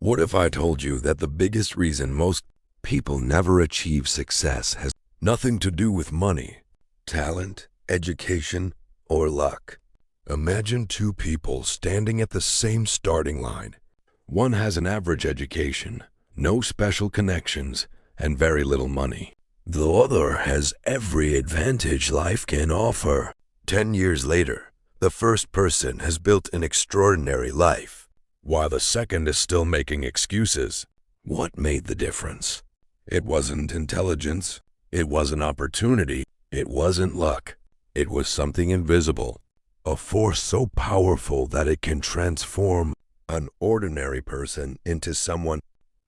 What if I told you that the biggest reason most people never achieve success has nothing to do with money, talent, education, or luck? Imagine two people standing at the same starting line. One has an average education, no special connections, and very little money. The other has every advantage life can offer. 10 years later, the first person has built an extraordinary life, while the second is still making excuses. What made the difference? It wasn't intelligence. It wasn't opportunity. It wasn't luck. It was something invisible, a force so powerful that it can transform an ordinary person into someone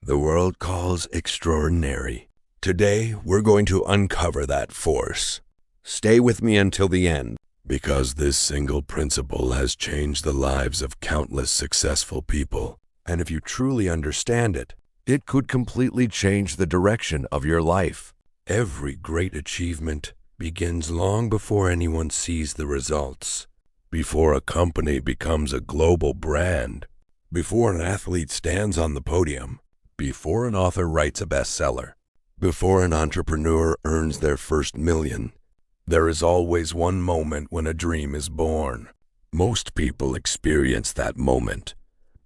the world calls extraordinary. Today, we're going to uncover that force. Stay with me until the end, because this single principle has changed the lives of countless successful people. And if you truly understand it, it could completely change the direction of your life. Every great achievement begins long before anyone sees the results. Before a company becomes a global brand, before an athlete stands on the podium, before an author writes a bestseller, before an entrepreneur earns their first million, there is always one moment when a dream is born. Most people experience that moment,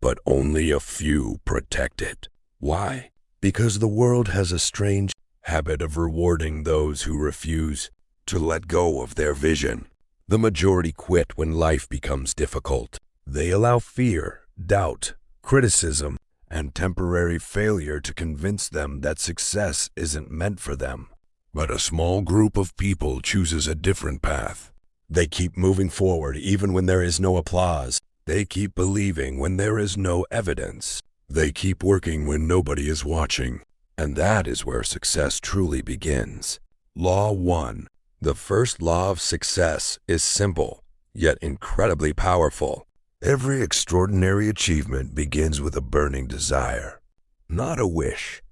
but only a few protect it. Why? Because the world has a strange habit of rewarding those who refuse to let go of their vision. The majority quit when life becomes difficult. They allow fear, doubt, criticism, and temporary failure to convince them that success isn't meant for them. But a small group of people chooses a different path. They keep moving forward even when there is no applause. They keep believing when there is no evidence. They keep working when nobody is watching. And that is where success truly begins. Law 1. The first law of success is simple, yet incredibly powerful. Every extraordinary achievement begins with a burning desire. Not a wish,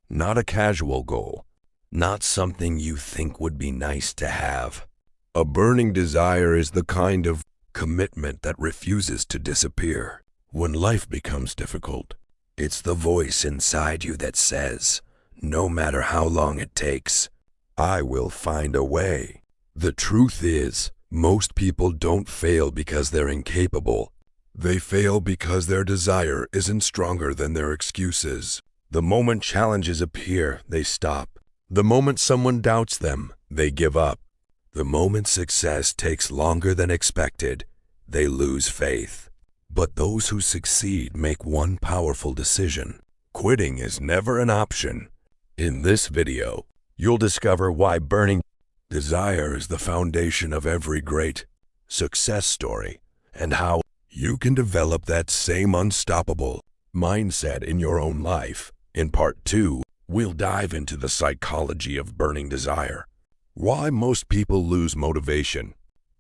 not a casual goal, not something you think would be nice to have. A burning desire is the kind of commitment that refuses to disappear. When life becomes difficult, it's the voice inside you that says, no matter how long it takes, I will find a way. The truth is, most people don't fail because they're incapable. They fail because their desire isn't stronger than their excuses. The moment challenges appear, they stop. The moment someone doubts them, they give up. The moment success takes longer than expected, they lose faith. But those who succeed make one powerful decision. Quitting is never an option. In this video, you'll discover why burning desire is the foundation of every great success story, and how you can develop that same unstoppable mindset in your own life. In part 2, we'll dive into the psychology of burning desire, why most people lose motivation,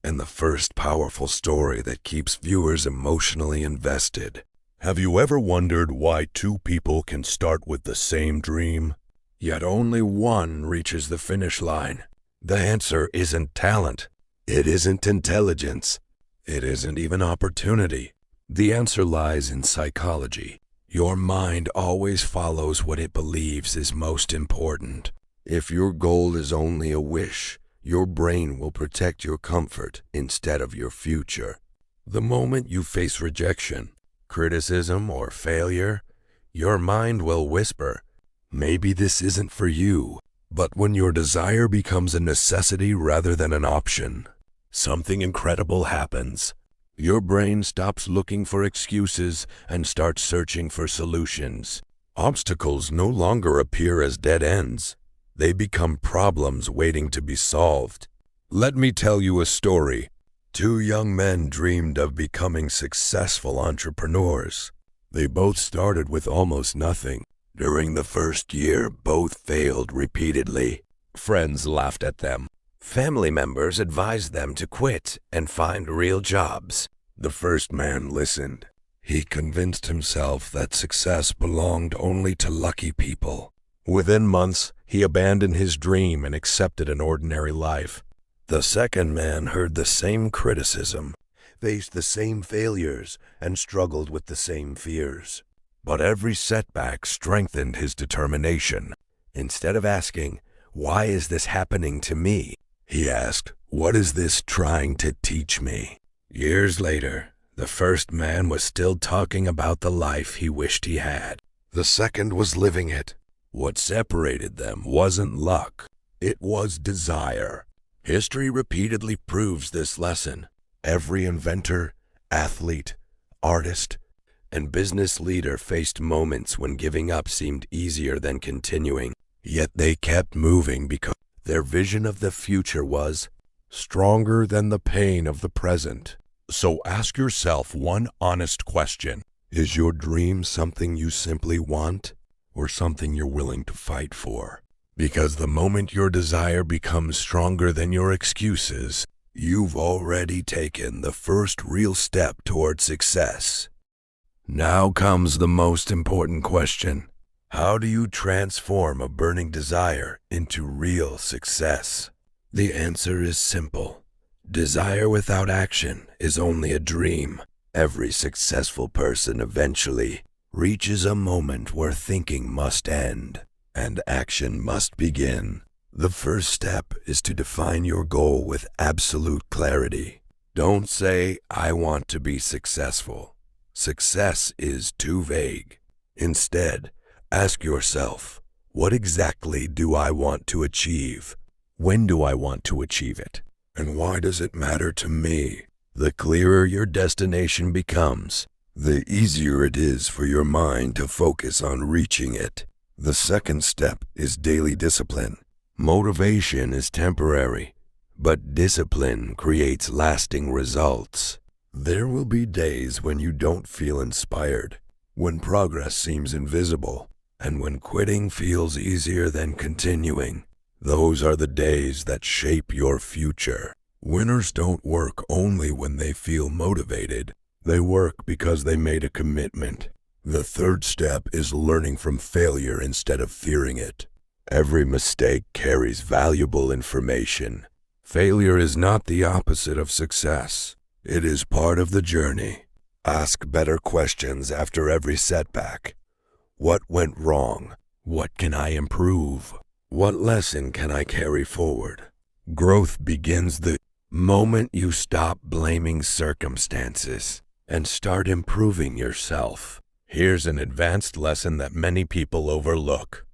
and the first powerful story that keeps viewers emotionally invested. Have you ever wondered why two people can start with the same dream, yet only one reaches the finish line? The answer isn't talent. It isn't intelligence. It isn't even opportunity. The answer lies in psychology. Your mind always follows what it believes is most important. If your goal is only a wish, your brain will protect your comfort instead of your future. The moment you face rejection, criticism, or failure, your mind will whisper, maybe this isn't for you. But when your desire becomes a necessity rather than an option, something incredible happens. Your brain stops looking for excuses and starts searching for solutions. Obstacles no longer appear as dead ends. They become problems waiting to be solved. Let me tell you a story. Two young men dreamed of becoming successful entrepreneurs. They both started with almost nothing. During the first year, both failed repeatedly. Friends laughed at them. Family members advised them to quit and find real jobs. The first man listened. He convinced himself that success belonged only to lucky people. Within months, he abandoned his dream and accepted an ordinary life. The second man heard the same criticism, faced the same failures, and struggled with the same fears. But every setback strengthened his determination. Instead of asking, "Why is this happening to me?" he asked, "What is this trying to teach me?" Years later, the first man was still talking about the life he wished he had. The second was living it. What separated them wasn't luck, it was desire. History repeatedly proves this lesson. Every inventor, athlete, artist, and business leader faced moments when giving up seemed easier than continuing. Yet they kept moving because their vision of the future was stronger than the pain of the present. So ask yourself one honest question. Is your dream something you simply want, or something you're willing to fight for? Because the moment your desire becomes stronger than your excuses, you've already taken the first real step toward success. Now comes the most important question. How do you transform a burning desire into real success? The answer is simple. Desire without action is only a dream. Every successful person eventually reaches a moment where thinking must end and action must begin. The first step is to define your goal with absolute clarity. Don't say, "I want to be successful." Success is too vague. Instead, ask yourself, what exactly do I want to achieve? When do I want to achieve it? And why does it matter to me? The clearer your destination becomes, the easier it is for your mind to focus on reaching it. The second step is daily discipline. Motivation is temporary, but discipline creates lasting results. There will be days when you don't feel inspired, when progress seems invisible, and when quitting feels easier than continuing. Those are the days that shape your future. Winners don't work only when they feel motivated. They work because they made a commitment. The third step is learning from failure instead of fearing it. Every mistake carries valuable information. Failure is not the opposite of success. It is part of the journey. Ask better questions after every setback. What went wrong? What can I improve? What lesson can I carry forward? Growth begins the moment you stop blaming circumstances and start improving yourself. Here's an advanced lesson that many people overlook.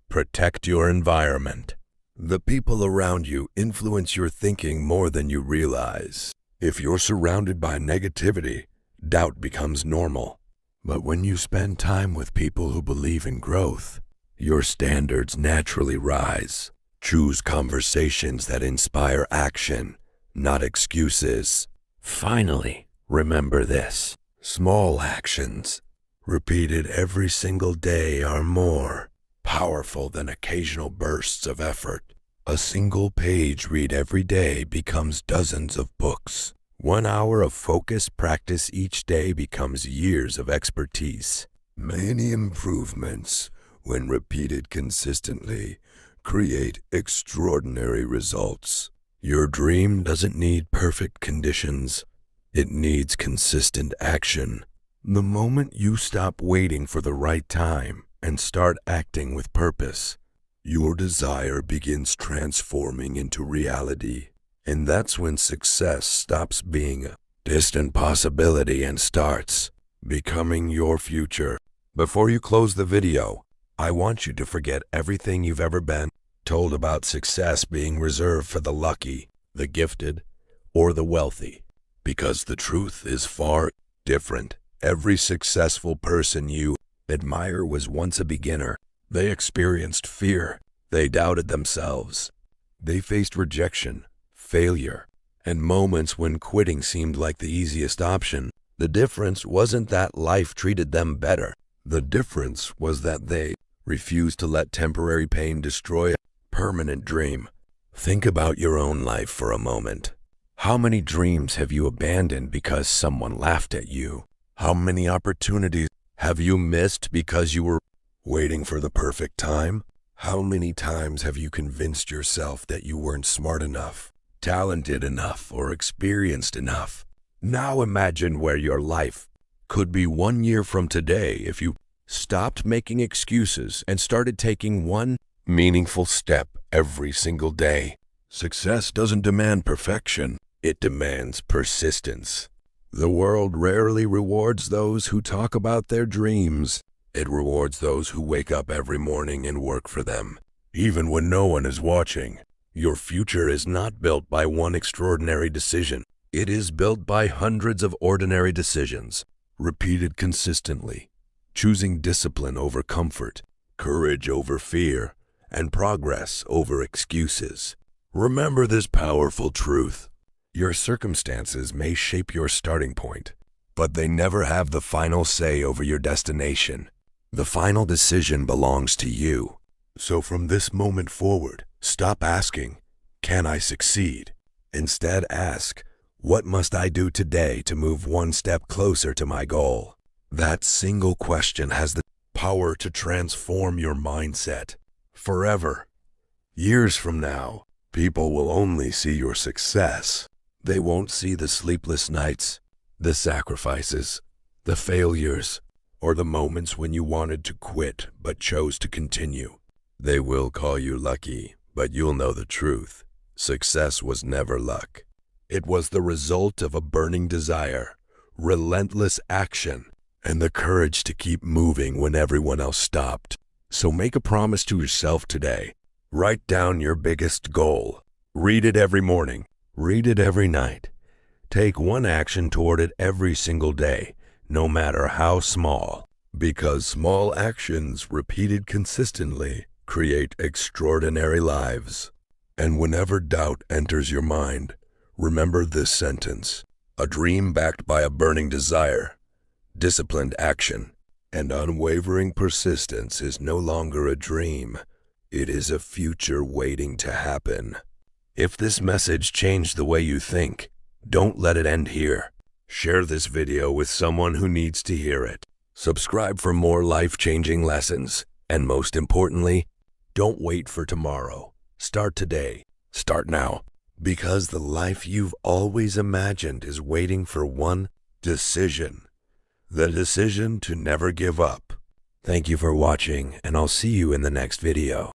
Protect your environment. The people around you influence your thinking more than you realize. If you're surrounded by negativity, doubt becomes normal. But when you spend time with people who believe in growth, your standards naturally rise. Choose conversations that inspire action, not excuses. Finally, remember this. Small actions, repeated every single day, are more powerful than occasional bursts of effort. A single page read every day becomes dozens of books. 1 hour of focused practice each day becomes years of expertise. Many improvements, when repeated consistently, create extraordinary results. Your dream doesn't need perfect conditions. It needs consistent action. The moment you stop waiting for the right time and start acting with purpose, your desire begins transforming into reality. And that's when success stops being a distant possibility and starts becoming your future. Before you close the video, I want you to forget everything you've ever been told about success being reserved for the lucky, the gifted, or the wealthy. Because the truth is far different. Every successful person you admire was once a beginner. They experienced fear. They doubted themselves. They faced rejection, failure, and moments when quitting seemed like the easiest option. The difference wasn't that life treated them better. The difference was that they refused to let temporary pain destroy a permanent dream. Think about your own life for a moment. How many dreams have you abandoned because someone laughed at you? How many opportunities have you missed because you were waiting for the perfect time? How many times have you convinced yourself that you weren't smart enough, talented enough, or experienced enough? Now imagine where your life could be 1 year from today if you stopped making excuses, and started taking one meaningful step every single day. Success doesn't demand perfection. It demands persistence. The world rarely rewards those who talk about their dreams. It rewards those who wake up every morning and work for them, even when no one is watching. Your future is not built by one extraordinary decision. It is built by hundreds of ordinary decisions, repeated consistently, choosing discipline over comfort, courage over fear, and progress over excuses. Remember this powerful truth. Your circumstances may shape your starting point, but they never have the final say over your destination. The final decision belongs to you. So from this moment forward, stop asking, "Can I succeed?" Instead ask, "What must I do today to move one step closer to my goal?" That single question has the power to transform your mindset forever. Years from now, people will only see your success. They won't see the sleepless nights, the sacrifices, the failures, or the moments when you wanted to quit but chose to continue. They will call you lucky, but you'll know the truth. Success was never luck. It was the result of a burning desire, relentless action, and the courage to keep moving when everyone else stopped. So make a promise to yourself today. Write down your biggest goal. Read it every morning. Read it every night. Take one action toward it every single day, no matter how small. Because small actions repeated consistently create extraordinary lives. And whenever doubt enters your mind, remember this sentence: a dream backed by a burning desire, disciplined action, and unwavering persistence is no longer a dream. It is a future waiting to happen. If this message changed the way you think, don't let it end here. Share this video with someone who needs to hear it. Subscribe for more life-changing lessons. And most importantly, don't wait for tomorrow. Start today. Start now. Because the life you've always imagined is waiting for one decision. The decision to never give up. Thank you for watching, and I'll see you in the next video.